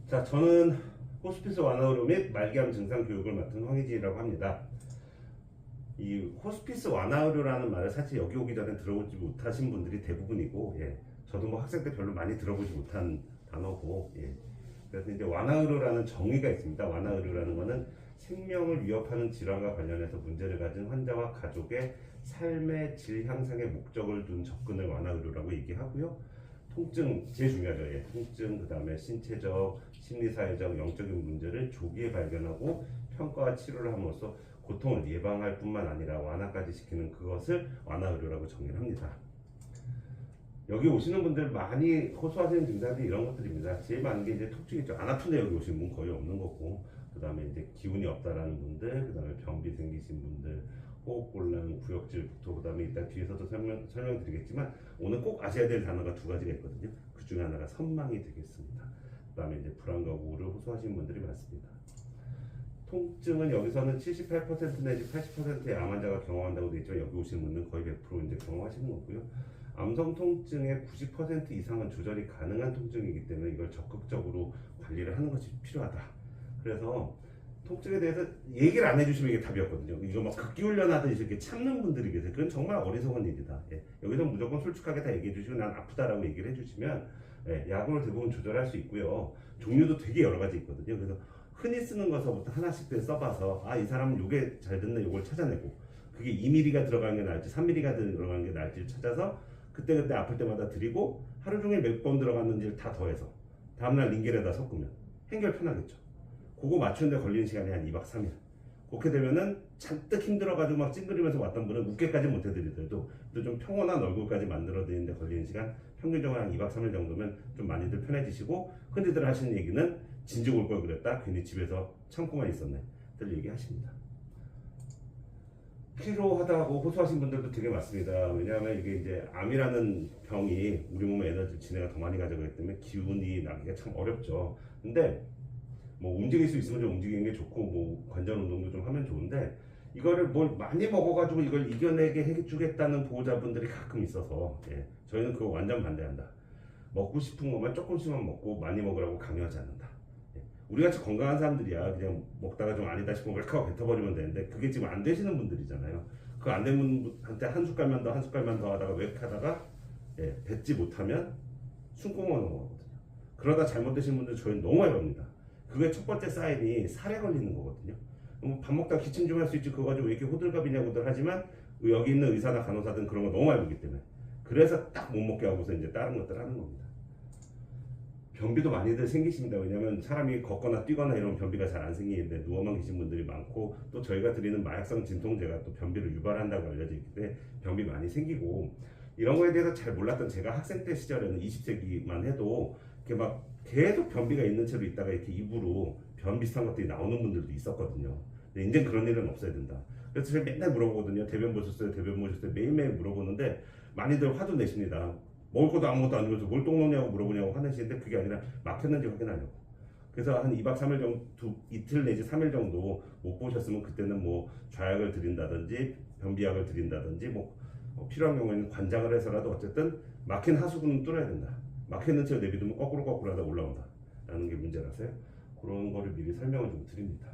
자, 저는 호스피스 완화의료 및 말기암 증상 교육을 맡은 황희진이라고 합니다. 이 호스피스 완화의료라는 말을 사실 여기 오기 전에 들어보지 못하신 분들이 대부분이고, 저도 뭐 학생 때 별로 많이 들어보지 못한 단어고, 그래서 이제 완화의료라는 정의가 있습니다. 완화의료라는 것은 생명을 위협하는 질환과 관련해서 문제를 가진 환자와 가족의 삶의 질 향상의 목적을 둔 접근을 완화의료라고 얘기하고요. 통증 제일 중요하죠. 통증, 그 다음에 신체적, 심리사회적, 영적인 문제를 조기에 발견하고 평가와 치료를 함으로써 고통을 예방할 뿐만 아니라 완화까지 시키는 그것을 완화의료라고 정의를 합니다. 여기 오시는 분들 많이 호소하시는 증상들이 이런 것들입니다. 제일 많은 게 이제 통증이죠. 안 아픈데 여기 오시는 분 거의 없는 거고, 그 다음에 이제 기운이 없다라는 분들, 그 다음에 변비 생기신 분들, 호흡곤란, 구역질, 구토, 그 다음에 이따 뒤에서도 설명드리겠지만 오늘 꼭 아셔야 될 단어가 두 가지가 있거든요. 그 중에 하나가 선망이 되겠습니다. 그 다음에 이제 불안과 우울을 호소하시는 분들이 많습니다. 통증은 여기서는 78% 내지 80%의 암 환자가 경험한다고 되어 있지만 여기 오시는 분은 거의 100% 이제 경험하시는 거고요. 암성 통증의 90% 이상은 조절이 가능한 통증이기 때문에 이걸 적극적으로 관리를 하는 것이 필요하다. 그래서 통증에 대해서 얘기를 안 해주시면 이게 답이었거든요. 이거 막 극기 훈련하듯이 이렇게 참는 분들이 계세요. 그건 정말 어리석은 일이다. 여기서 무조건 솔직하게 다 얘기해 주시고 난 아프다라고 얘기를 해주시면 약을 대부분 조절할 수 있고요. 종류도 되게 여러 가지 있거든요. 그래서 흔히 쓰는 것서부터 하나씩 써봐서 이 사람은 요게 잘 듣는 요걸 찾아내고 그게 2mm가 들어가는 게 나을지 3mm가 들어가는 게 나을지 찾아서 그때그때 아플 때마다 드리고 하루 종일 몇 번 들어갔는지를 다 더해서 다음날 링겔에다 섞으면 해결 편하겠죠. 그거 맞추는데 걸리는 시간이 한 2박 3일. 그렇게 되면은 잔뜩 힘들어가지고 막 찡그리면서 왔던 분은 웃게까지 못 해드리더라도 좀 평온한 얼굴까지 만들어드리는데 걸리는 시간 평균적으로 한 2박 3일 정도면 좀 많이들 편해지시고, 흔히들 하시는 얘기는 진즉 올 걸 그랬다, 괜히 집에서 참고만 있었네 들 얘기하십니다. 피로하다고 호소하신 분들도 되게 많습니다. 왜냐하면 이게 이제 암이라는 병이 우리 몸의 에너지 진해가 더 많이 가져가기 때문에 기운이 나기가 참 어렵죠. 근데 뭐 움직일 수 있으면 좀 움직이는 게 좋고 뭐 관절 운동도 좀 하면 좋은데, 이거를 뭘 많이 먹어가지고 이걸 이겨내게 해주겠다는 보호자분들이 가끔 있어서 저희는 그거 완전 반대한다. 먹고 싶은 것만 조금씩만 먹고 많이 먹으라고 강요하지 않는다. 우리같이 건강한 사람들이야 그냥 먹다가 좀 아니다 싶으면 웰카고 뱉어버리면 되는데, 그게 지금 안 되시는 분들이잖아요. 그 안 되는 분한테 한 숟갈만 더 한 숟갈만 더 하다가 웩 하다가 뱉지 못하면 숨구멍을 넘어가거든요. 그러다 잘못되신 분들 저희는 너무 많이 봅니다. 그게 첫 번째 사인이 살에 걸리는 거거든요. 밥 먹다 기침 좀 할 수 있지 그거 가지고 왜 이렇게 호들갑이냐고들 하지만 여기 있는 의사나 간호사들은 그런 거 너무 많이 보기 때문에 그래서 딱 못 먹게 하고서 이제 다른 것들 하는 겁니다. 변비도 많이들 생기십니다. 왜냐하면 사람이 걷거나 뛰거나 이러면 변비가 잘 안 생기는데 누워만 계신 분들이 많고, 또 저희가 드리는 마약성 진통제가 또 변비를 유발한다고 알려져 있기 때문에 변비 많이 생기고, 이런 거에 대해서 잘 몰랐던 제가 학생 때 시절에는 20세기만 해도 이렇게 막 계속 변비가 있는 채로 있다가 이렇게 입으로 변 비슷한 것들이 나오는 분들도 있었거든요. 근데 이제 그런 일은 없어야 된다. 그래서 제가 맨날 물어보거든요. 대변 보셨어요? 대변 보셨어요? 매일매일 물어보는데 많이들 화도 내십니다. 먹을 것도 아무것도 아니면서 뭘 똥 넣냐고 물어보냐고 화내시는데, 그게 아니라 막혔는지 확인하려고. 그래서 한 2박 3일 정도, 이틀 내지 3일 정도 못 보셨으면 그때는 뭐 좌약을 드린다든지 변비약을 드린다든지 뭐 필요한 경우에는 관장을 해서라도 어쨌든 막힌 하수구는 뚫어야 된다. 막혀있는 채로 내비두면 거꾸로 하다 올라온다 라는 게 문제라서요. 그런 거를 미리 설명을 좀 드립니다.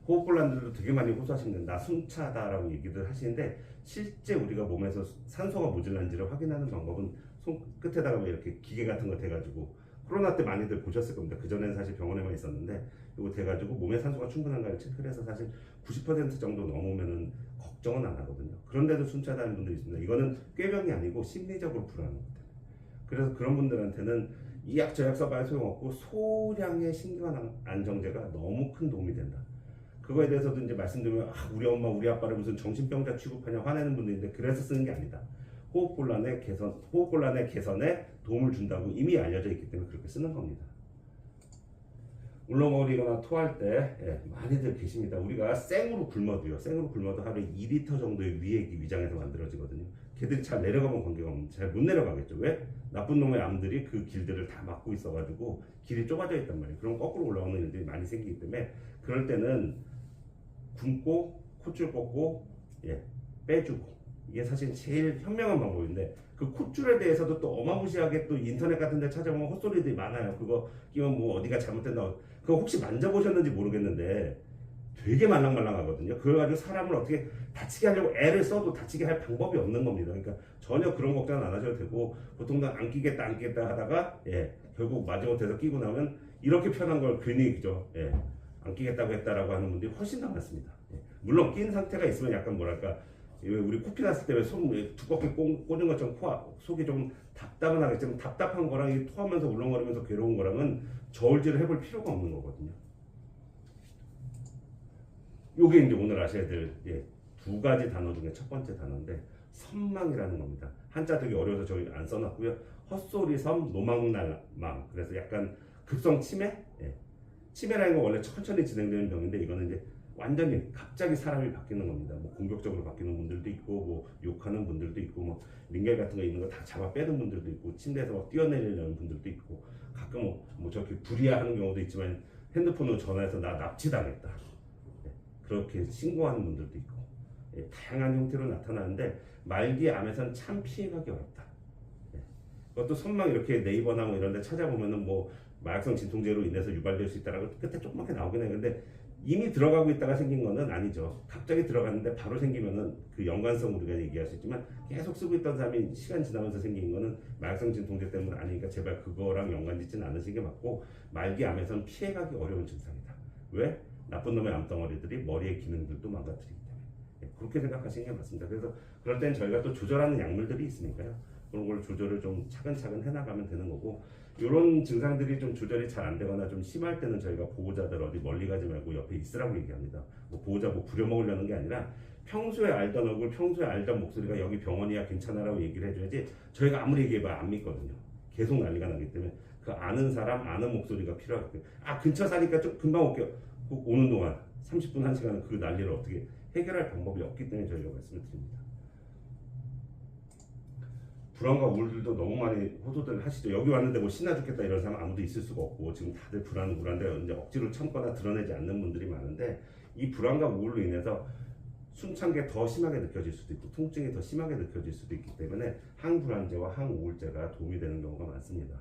호흡곤란들도 되게 많이 호소하시는데 나 숨차다라고 얘기들 하시는데, 실제 우리가 몸에서 산소가 모질란지를 확인하는 방법은 손끝에다가 뭐 이렇게 기계 같은 거 대가지고, 코로나 때 많이들 보셨을 겁니다. 그전에는 사실 병원에만 있었는데 이거 대가지고 몸에 산소가 충분한가를 체크를 해서 사실 90% 정도 넘으면은 걱정은 안 하거든요. 그런데도 숨차다는 분들이 있습니다. 이거는 꾀병이 아니고 심리적으로 불안한 것 때문에. 그래서 그런 분들한테는 이 약 저 약 써봐야 소용없고 소량의 신경 안정제가 너무 큰 도움이 된다. 그거에 대해서도 이제 말씀드리면 우리 엄마 우리 아빠를 무슨 정신병자 취급하냐 화내는 분들인데, 그래서 쓰는 게 아니다. 호흡곤란의 개선에 도움을 준다고 이미 알려져 있기 때문에 그렇게 쓰는 겁니다. 울렁거리거나 토할 때 많이들 계십니다. 우리가 생으로 굶어도요. 생으로 굶어도 하루에 2리터 정도의 위액이 위장에서 만들어지거든요. 걔들이 잘 내려가면 관계가 없는데 잘 못 내려가겠죠. 왜? 나쁜 놈의 암들이 그 길들을 다 막고 있어가지고 길이 좁아져 있단 말이에요. 그럼 거꾸로 올라오는 일들이 많이 생기기 때문에 그럴 때는 굶고 콧줄 꺾고 빼주고 이게 사실 제일 현명한 방법인데 그 콧줄에 대해서도 또 어마무시하게 또 인터넷 같은 데 찾아보면 헛소리들이 많아요. 그거 끼면 뭐 어디가 잘못된다. 그거 혹시 만져보셨는지 모르겠는데 되게 말랑말랑하거든요. 그래가지고 사람을 어떻게 다치게 하려고 애를 써도 다치게 할 방법이 없는 겁니다. 그러니까 전혀 그런 걱정은 안 하셔도 되고 보통 안 끼겠다 안 끼겠다 하다가 결국 마지못해서 끼고 나면 이렇게 편한 걸 괜히 그죠. 안 끼겠다고 했다라고 하는 분들이 훨씬 더 많습니다. 물론 낀 상태가 있으면 약간 뭐랄까 왜 우리 코피 났을 때 왜 손 두껍게 꽂은 것처럼 속이 좀 답답은 하겠지만 답답한 거랑 이 토하면서 울렁거리면서 괴로운 거랑은 저울질을 해볼 필요가 없는 거거든요. 요게 이제 오늘 아셔야 될 두 가지 단어 중에 첫 번째 단어인데 선망이라는 겁니다. 한자 되게 어려워서 저희 안 써놨고요. 헛소리섬 노망날망. 그래서 약간 급성 치매? 치매라는 건 원래 천천히 진행되는 병인데 이거는 이제 완전히 갑자기 사람이 바뀌는 겁니다. 뭐 공격적으로 바뀌는 분들도 있고 뭐 욕하는 분들도 있고 뭐 링겔 같은 거 있는 거 다 잡아 빼는 분들도 있고 침대에서 막 뛰어내리려는 분들도 있고 가끔 뭐 저렇게 불이야하는 경우도 있지만 핸드폰으로 전화해서 나 납치당했다. 그렇게 신고하는 분들도 있고 다양한 형태로 나타나는데 말기 암에선 참 피해가기 어렵다. 그것도 선망 이렇게 네이버나 뭐 이런 데 찾아보면은 뭐 마약성 진통제로 인해서 유발될 수 있다라고 끝에 조그맣게 나오긴 해요. 근데 이미 들어가고 있다가 생긴 거는 아니죠. 갑자기 들어갔는데 바로 생기면은 그 연관성 우리가 얘기할 수 있지만 계속 쓰고 있던 사람이 시간 지나면서 생긴 거는 마약성 진통제 때문 아니니까 제발 그거랑 연관 짓지는 않으시는 게 맞고 말기 암에선 피해가기 어려운 증상이다. 왜? 나쁜 놈의 암덩어리들이 머리의 기능들도 망가뜨리기 때문에 그렇게 생각하시는 게 맞습니다. 그래서 그럴 땐 저희가 또 조절하는 약물들이 있으니까요. 그런 걸 조절을 좀 차근차근 해나가면 되는 거고 이런 증상들이 좀 조절이 잘 안 되거나 좀 심할 때는 저희가 보호자들 어디 멀리 가지 말고 옆에 있으라고 얘기합니다. 뭐 보호자 뭐 부려먹으려는 게 아니라 평소에 알던 얼굴, 평소에 알던 목소리가 여기 병원이야 괜찮아라고 얘기를 해줘야지 저희가 아무리 얘기해봐야 안 믿거든요. 계속 난리가 나기 때문에 그 아는 사람, 아는 목소리가 필요하거든요. 아 근처 사니까 좀 금방 올게요. 오는 동안 30분, 1시간은 그 난리를 어떻게 해결할 방법이 없기 때문에 저희가 말씀을 드립니다. 불안과 우울들도 너무 많이 호소들 하시죠. 여기 왔는데 뭐 신나 죽겠다 이런 사람 아무도 있을 수가 없고 지금 다들 불안데 이제 억지로 참거나 드러내지 않는 분들이 많은데 이 불안과 우울로 인해서 숨찬 게 더 심하게 느껴질 수도 있고 통증이 더 심하게 느껴질 수도 있기 때문에 항불안제와 항우울제가 도움이 되는 경우가 많습니다.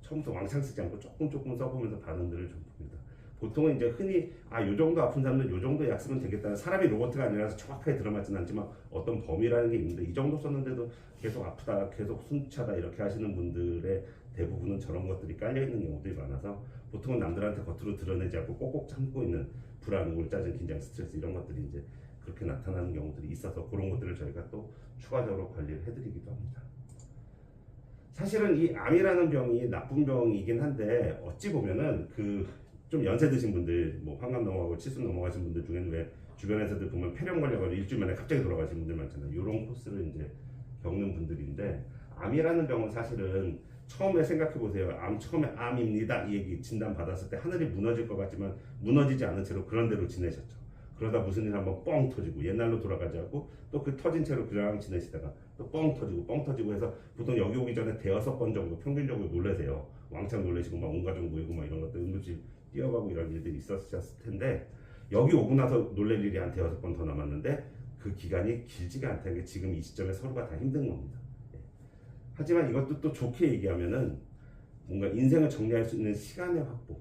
처음부터 왕창 쓰지 않고 조금 써보면서 반응들을 좀 봅니다. 보통은 이제 흔히 요 정도 아픈 사람은 요 정도 약 쓰면 되겠다는 사람이 로봇가 아니라서 정확하게 들어맞지는 않지만 어떤 범위라는 게 있는데 이 정도 썼는데도 계속 아프다 계속 숨차다 이렇게 하시는 분들의 대부분은 저런 것들이 깔려있는 경우들이 많아서 보통은 남들한테 겉으로 드러내지 않고 꼭꼭 참고 있는 불안, 우울, 짜증, 긴장, 스트레스 이런 것들이 이제 그렇게 나타나는 경우들이 있어서 그런 것들을 저희가 또 추가적으로 관리를 해드리기도 합니다. 사실은 이 암이라는 병이 나쁜 병이긴 한데 어찌 보면은 좀 연세 드신 분들, 뭐 환갑 넘어가고 칠순 넘어가신 분들 중에는 왜 주변에서도 보면 폐렴 걸려가지고 일주일 만에 갑자기 돌아가신 분들 많잖아요. 이런 코스를 이제 겪는 분들인데 암이라는 병은 사실은 처음에 생각해 보세요. 처음에 암입니다 이 얘기 진단 받았을 때 하늘이 무너질 것 같지만 무너지지 않은 채로 그런 대로 지내셨죠. 그러다 무슨 일 한번 뻥 터지고 옛날로 돌아가지 않고 또 그 터진 채로 그냥 지내시다가 또 뻥 터지고 해서 보통 여기 오기 전에 대여섯 번 정도 평균적으로 놀라세요. 왕창 놀라시고 막 온 가족 모이고 막 이런 것들 응급실 뛰어가고 이런 일들이 있었을 텐데 여기 오고 나서 놀랄 일이 한 대여섯 번 더 남았는데 그 기간이 길지가 않다는 게 지금 이 시점에 서로가 다 힘든 겁니다. 하지만 이것도 또 좋게 얘기하면은 뭔가 인생을 정리할 수 있는 시간의 확보,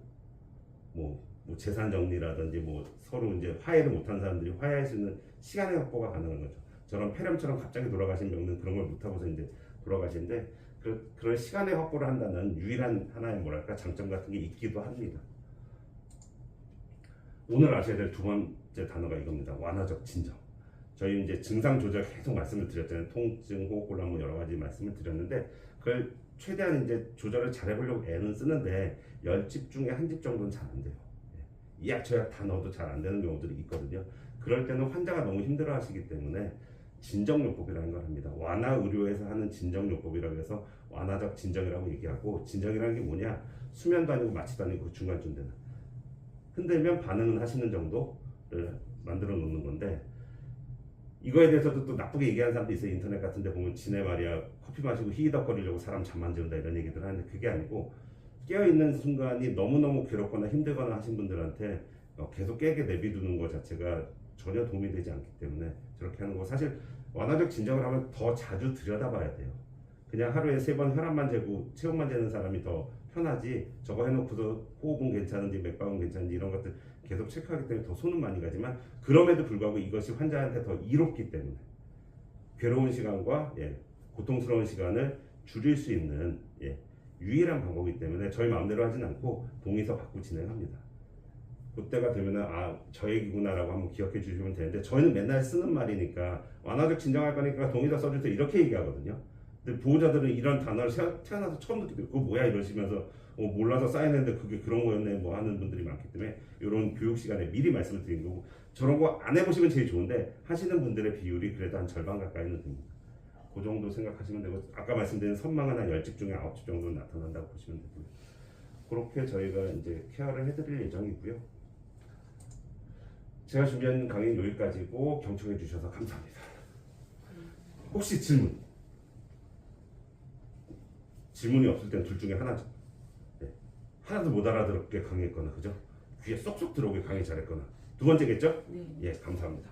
뭐 재산 정리라든지 뭐 서로 이제 화해를 못한 사람들이 화해할 수 있는 시간의 확보가 가능한 거죠. 저런 폐렴처럼 갑자기 돌아가신 병은 그런 걸 못하고서 이제 돌아가시는데 그런 시간의 확보를 한다는 유일한 하나의 뭐랄까 장점 같은 게 있기도 합니다. 오늘 아셔야 될 두 번째 단어가 이겁니다. 완화적 진정. 저희 이제 증상 조절 계속 말씀을 드렸잖아요. 통증, 호흡곤란 뭐 여러 가지 말씀을 드렸는데 그걸 최대한 이제 조절을 잘 해보려고 애는 쓰는데 10집 중에 한 집 정도는 잘 안 돼요. 이 약 저 약 다 넣어도 잘 안 되는 경우들이 있거든요. 그럴 때는 환자가 너무 힘들어 하시기 때문에 진정요법이라는 걸 합니다. 완화 의료에서 하는 진정요법이라고 해서 완화적 진정이라고 얘기하고 진정이라는 게 뭐냐? 수면도 아니고 마취도 아니고 그 중간쯤 되는 흔들면 반응은 하시는 정도를 만들어 놓는 건데 이거에 대해서도 또 나쁘게 얘기하는 사람도 있어요. 인터넷 같은 데 보면 지네 말이야 커피 마시고 히히덕거리려고 사람 잠 안 재운다 이런 얘기들 하는데 그게 아니고 깨어있는 순간이 너무너무 괴롭거나 힘들거나 하신 분들한테 계속 깨게 내비두는 것 자체가 전혀 도움이 되지 않기 때문에 저렇게 하는 거 사실 완화적 진정을 하면 더 자주 들여다봐야 돼요. 그냥 하루에 3번 혈압만 재고 체온만 재는 사람이 더 편하지. 저거 해놓고서 호흡은 괜찮은지 맥박은 괜찮은지 이런 것들 계속 체크하기 때문에 더 손은 많이 가지만, 그럼에도 불구하고 이것이 환자한테 더 이롭기 때문에 괴로운 시간과 고통스러운 시간을 줄일 수 있는 유일한 방법이기 때문에 저희 마음대로 하진 않고 동의서 받고 진행합니다. 그때가 되면은 저 얘기구나라고 한번 기억해 주시면 되는데, 저희는 맨날 쓰는 말이니까 완화적 진정할 거니까 동의서 써주세요 이렇게 얘기하거든요. 근데 보호자들은 이런 단어를 태어나서 처음 듣게 되고 그거 뭐야 이러시면서 몰라서 사인했는데 그게 그런 거였네 뭐 하는 분들이 많기 때문에 이런 교육 시간에 미리 말씀을 드린 거고, 저런 거 안 해보시면 제일 좋은데 하시는 분들의 비율이 그래도 한 절반 가까이는 됩니다. 그 정도 생각하시면 되고, 아까 말씀드린 선망은 한 10집 중에 9집 정도 나타난다고 보시면 되고요. 그렇게 저희가 이제 케어를 해드릴 예정이고요. 제가 준비한 강의는 여기까지고 경청해 주셔서 감사합니다. 혹시 질문이 없을 땐 둘 중에 하나죠. 하나도 못 알아듣게 강의했거나, 그죠? 귀에 쏙쏙 들어오게 강의 잘했거나. 두 번째겠죠? 네. 예, 감사합니다.